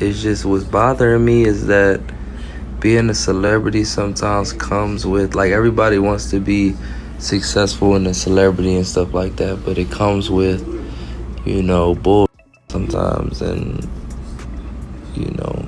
it's just what's bothering me is that being a celebrity sometimes comes with, like, everybody wants to be successful in a celebrity and stuff like that, but it comes with, bull sometimes, and you know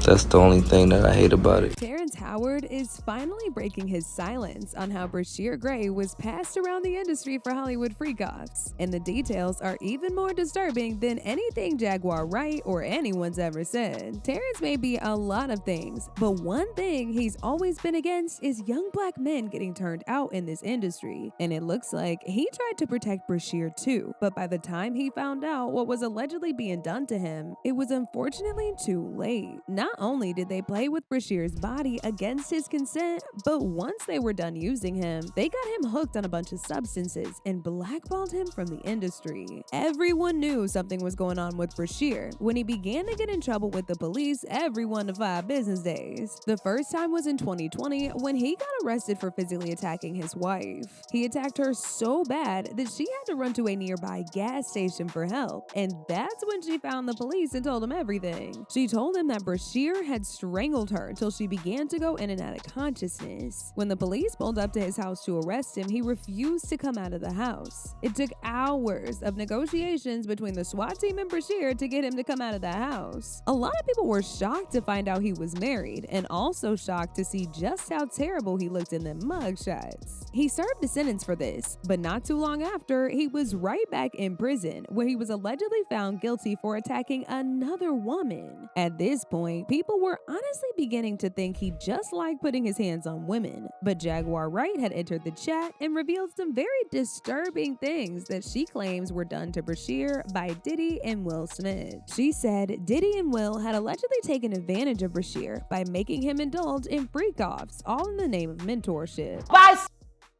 that's the only thing that I hate about it. Terrence Howard is finally breaking his silence on how Bryshere Gray was passed around the industry for Hollywood freak-offs, and the details are even more disturbing than anything Jaguar Wright or anyone's ever said. Terrence may be a lot of things, but one thing he's always been against is young black men getting turned out in this industry, and it looks like he tried to protect Bryshere too, but by the time he found out what was allegedly being done to him, it was unfortunately too late. Not only did they play with Bryshere's body against his consent, but once they were done using him, they got him hooked on a bunch of substances and blackballed him from the industry. Everyone knew something was going on with Bryshere. When he began to get in trouble with the police every 1 to 5 business days. The first time was in 2020 when he got arrested for physically attacking his wife. He attacked her so bad that she had to run to a nearby gas station for help, and that's when she found the police and told him everything. She told him that Bryshere had strangled her until she began to go in and out of consciousness. When the police pulled up to his house to arrest him, he refused to come out of the house. It took hours of negotiations between the SWAT team and Bryshere to get him to come out of the house. A lot of people were shocked to find out he was married, and also shocked to see just how terrible he looked in the mugshots. He served a sentence for this, but not too long after, he was right back in prison, where he was allegedly found guilty for attacking another woman. At this point, people were honestly beginning to think he just liked putting his hands on women, but Jaguar Wright had entered the chat and revealed some very disturbing things that she claims were done to Bryshere by Diddy and Will Smith. She said Diddy and Will had allegedly taken advantage of Bryshere by making him indulge in freak-offs, all in the name of mentorship.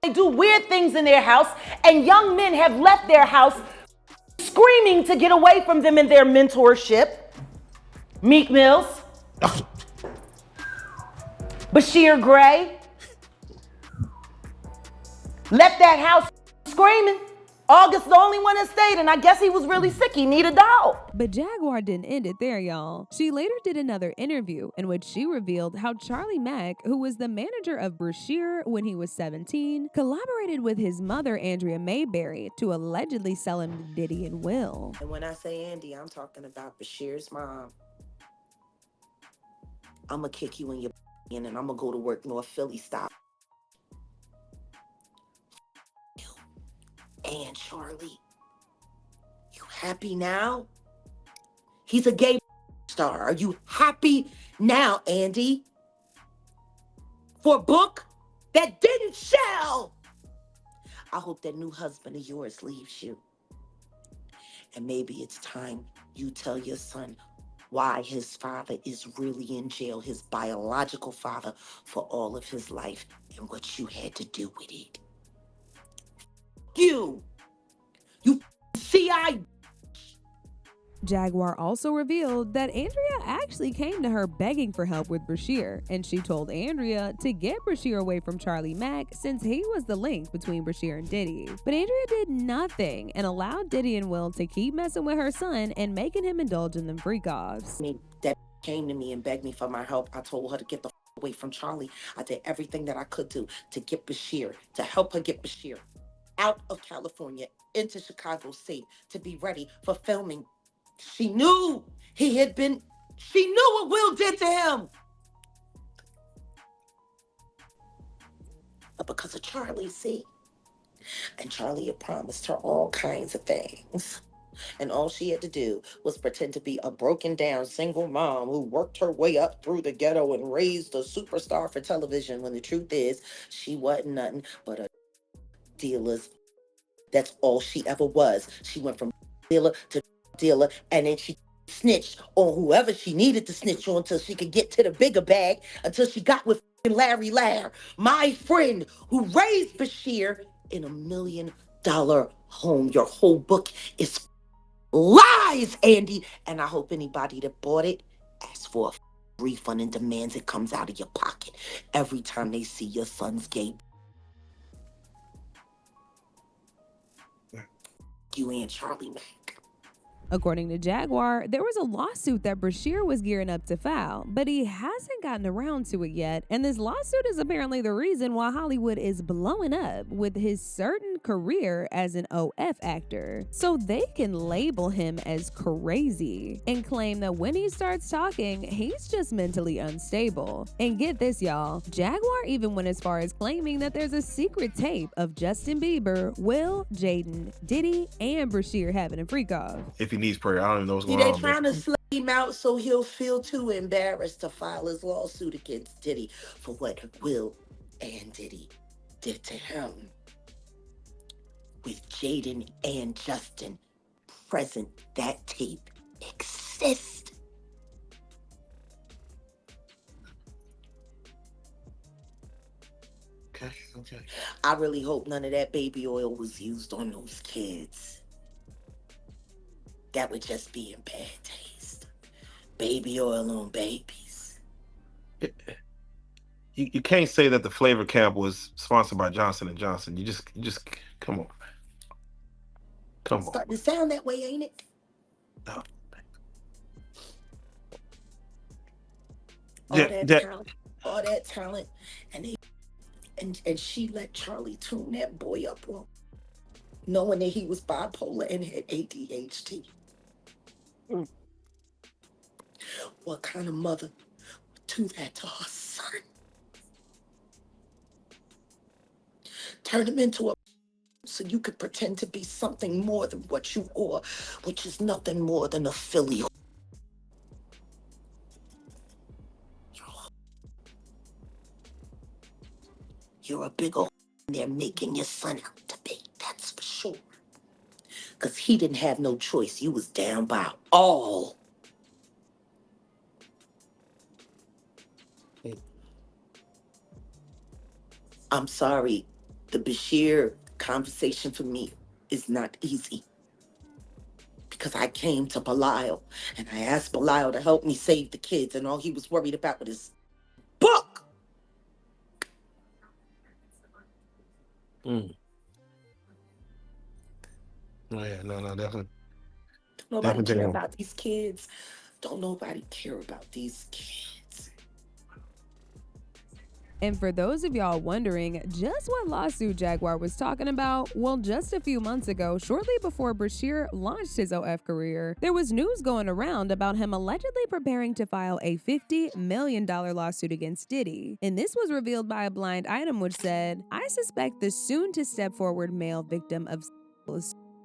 They do weird things in their house, and young men have left their house screaming to get away from them in their mentorship. Meek Mills, Bryshere Gray left that house screaming. August the only one that stayed, and I guess he was really sick. He needed a dog. But Jaguar didn't end it there, y'all. She later did another interview in which she revealed how Charlie Mack, who was the manager of Bryshere when he was 17, collaborated with his mother, Andrea Mayberry, to allegedly sell him to Diddy and Will. And when I say Andy, I'm talking about Bryshere's mom. I'm gonna kick you in your and I'm gonna go to work North Philly style. And Charlie, you happy now? He's a gay star. Are you happy now, Andy? For a book that didn't sell? I hope that new husband of yours leaves you. And maybe it's time you tell your son why his father is really in jail, his biological father, for all of his life, and what you had to do with it. You CI. Jaguar also revealed that Andrea actually came to her begging for help with Bryshere, and she told Andrea to get Bryshere away from Charlie Mack since he was the link between Bryshere and Diddy. But Andrea did nothing and allowed Diddy and Will to keep messing with her son and making him indulge in them freak-offs. That came to me and begged me for my help. I told her to get the away from Charlie. I did everything that I could do to get Bryshere, to help her get Bryshere out of California into Chicago State to be ready for filming. She knew she knew what Will did to him. But because of Charlie, see? And Charlie had promised her all kinds of things. And all she had to do was pretend to be a broken down single mom who worked her way up through the ghetto and raised a superstar for television, when the truth is she wasn't nothing but a dealer's. That's all she ever was. She went from dealer to dealer, and then she snitched on whoever she needed to snitch on until she could get to the bigger bag, until she got with Larry Lair, my friend who raised Bryshere in $1 million home. Your whole book is lies, Andy, and I hope anybody that bought it asks for a refund and demands it comes out of your pocket every time they see your son's gay. You and Charlie Mack. According to Jaguar, there was a lawsuit that Bryshere was gearing up to file, but he hasn't gotten around to it yet, and this lawsuit is apparently the reason why Hollywood is blowing up with his certain career as an OF actor. So they can label him as crazy and claim that when he starts talking, he's just mentally unstable. And get this, y'all, Jaguar even went as far as claiming that there's a secret tape of Justin Bieber, Will, Jaden, Diddy, and Bryshere having a freak off. If he needs prayer, I don't even know what's going They on. trying to slay him out so he'll feel too embarrassed to file his lawsuit against Diddy for what Will and Diddy did to him. With Jaden and Justin present, that tape exists. Okay. I really hope none of that baby oil was used on those kids. That would just be in bad taste. Baby oil on babies. You can't say that the flavor camp was sponsored by Johnson and Johnson. You just come on. Come on. Starting to sound that way, ain't it? No. All that talent, and she let Charlie tune that boy up, well, knowing that he was bipolar and had ADHD. What kind of mother would do that to her son? Turn him into a so you could pretend to be something more than what you are, which is nothing more than a filly. You're a big old they're making your son out to be, that's for sure. Because he didn't have no choice. You was down by all. I'm sorry. The Bryshere conversation for me is not easy. Because I came to Belial and I asked Belial to help me save the kids, and all he was worried about was his book. Oh yeah, no, definitely. Don't nobody care about these kids. Don't nobody care about these kids. And for those of y'all wondering just what lawsuit Jaguar was talking about, well, just a few months ago, shortly before Bryshere launched his OF career, there was news going around about him allegedly preparing to file a $50 million lawsuit against Diddy. And this was revealed by a blind item which said, "I suspect the soon-to-step-forward male victim of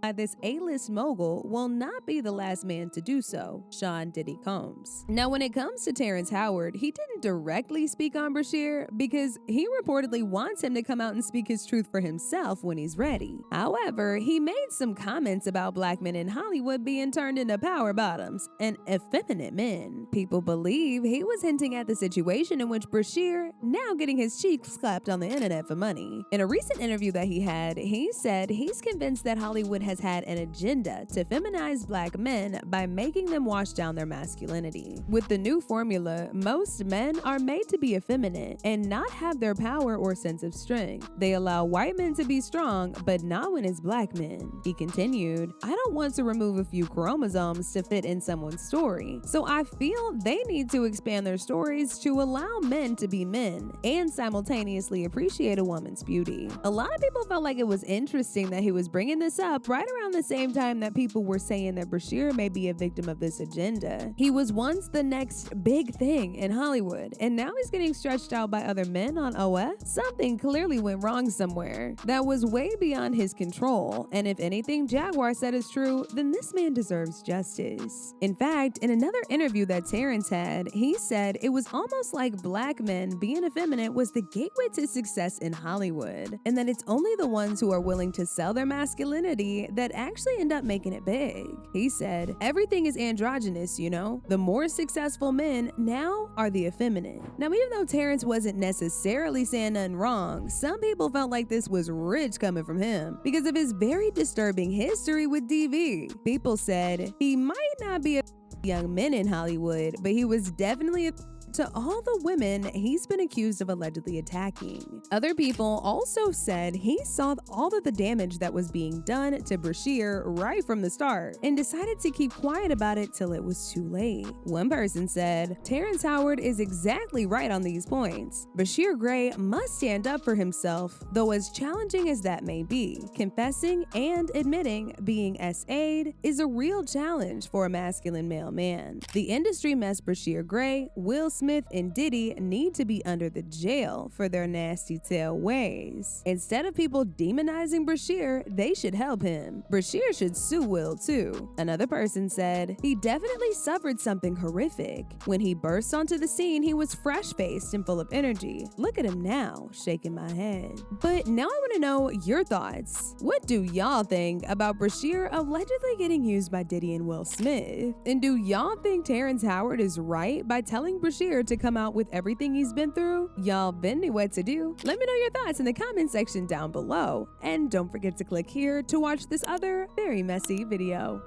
by this A-list mogul will not be the last man to do so, Sean Diddy Combs." Now, when it comes to Terrence Howard, he didn't directly speak on Bryshere because he reportedly wants him to come out and speak his truth for himself when he's ready. However, he made some comments about black men in Hollywood being turned into power bottoms and effeminate men. People believe he was hinting at the situation in which Bryshere now getting his cheeks slapped on the internet for money. In a recent interview that he had, he said he's convinced that Hollywood has had an agenda to feminize black men by making them wash down their masculinity. With the new formula, most men are made to be effeminate and not have their power or sense of strength. They allow white men to be strong, but not when it's black men. He continued, "I don't want to remove a few chromosomes to fit in someone's story, so I feel they need to expand their stories to allow men to be men and simultaneously appreciate a woman's beauty." A lot of people felt like it was interesting that he was bringing this up right around the same time that people were saying that Bryshere may be a victim of this agenda. He was once the next big thing in Hollywood, and now he's getting stretched out by other men on OF? Something clearly went wrong somewhere. That was way beyond his control, and if anything Jaguar said is true, then this man deserves justice. In fact, in another interview that Terrence had, he said it was almost like black men being effeminate was the gateway to success in Hollywood, and that it's only the ones who are willing to sell their masculinity that actually end up making it big. He said, "Everything is androgynous, you know? The more successful men now are the effeminate." Now, even though Terrence wasn't necessarily saying nothing wrong, some people felt like this was rich coming from him because of his very disturbing history with DV. People said he might not be a young man in Hollywood, but he was definitely a to all the women he's been accused of allegedly attacking. Other people also said he saw all of the damage that was being done to Bryshere right from the start and decided to keep quiet about it till it was too late. One person said, Terrence Howard is exactly right on these points. Bryshere Gray must stand up for himself, though as challenging as that may be, confessing and admitting being SA'd is a real challenge for a masculine male man. The industry mess Bryshere Gray, Will Smith, and Diddy need to be under the jail for their nasty tail ways. Instead of people demonizing Bryshere, they should help him. Bryshere should sue Will too. Another person said, he definitely suffered something horrific. When he burst onto the scene, he was fresh-faced and full of energy. Look at him now, shaking my head. But now I want to know your thoughts. What do y'all think about Bryshere allegedly getting used by Diddy and Will Smith? And do y'all think Terrence Howard is right by telling Bryshere to come out with everything he's been through? Y'all been knew what to do? Let me know your thoughts in the comment section down below. And don't forget to click here to watch this other very messy video.